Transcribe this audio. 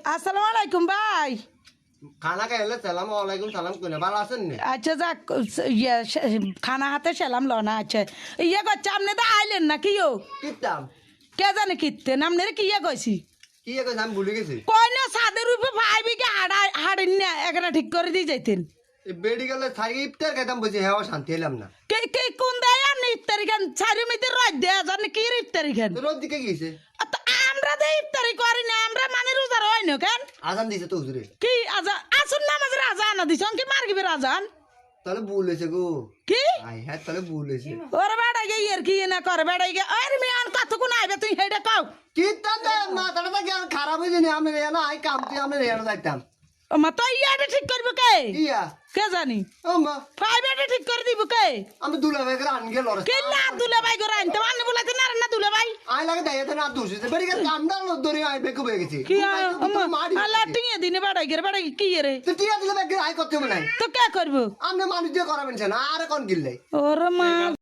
আসসালামু আলাইকুম ভাই। খানা খাইলে সালাম আলাইকুম সালাম কইনা ভালো আছেন নি? আচ্ছা যাক ইয়ে খানা হাতে সেলাম লনা আচ্ছা ইয়ে করছে আপনি তো আইলেন না কি ও কিতাম কে জানে কিতে আপনার কি ইয়ে কইছি কি কইছ আমি ভুলে গেছি। কই না সাদের উপরে ভাই বিকে হাড়েন না একটা ঠিক করে দিয়ে যাইতেন। এই মেডিকেলে থাকি ইফতার খাইতাম বসে হেওয়া শান্তি এলাম না। কে কে কোন দেয় আপনি ইফতারি খান চারি মিতে রোজ দেয়া জানে কি ইফতারি খান তো রোদ দিকে গিয়েছে আমরা তো ইফতারি করি না আমরা মানে রোজার হয় না কেন আজান দিছে তো হুজুরে। কি আজা আসুন নামাজের আজান না দিছ কি মারগিবের আজান তাহলে ভুল হয়েছে গো। কি আই হ্যাঁ তাহলে ভুল হয়েছে। ওরে বেড়া গে ইয়ার কি না করে বেড়া গে আরে মিয়ান কতক্ষণ আইবে তুই হেডা কও কিতাম দে মাথাটা তো জ্ঞান খারাপ হয়ে যায়নি আমি রে না আই কাম তুই আমি রে না যাইতাম। ও মা তো ইয়াটা ঠিক করবে কে ইয়া কে জানি ও মা প্রাইভেটে ঠিক করে দিব কে আমি দুলা ভাই করে আন গেল রে। কে না দুলে ভাই করে আনতে আনতে বলাতে না না দুলে ভাই আই লাগে দাইতে না দোষ হইছে বেরি গেল কামডা ধরে আই বেকু হয়ে গেছে। কি আল্লাহ টিয়ে দিনে বেড়া গে বেড়া কি রে তো টিয়া দিলে বেকে আই করতে হবে না। তো কে করবো আপনি মানুষ দিয়ে করাবেন না আর কোন গিল্লাই ওরে মা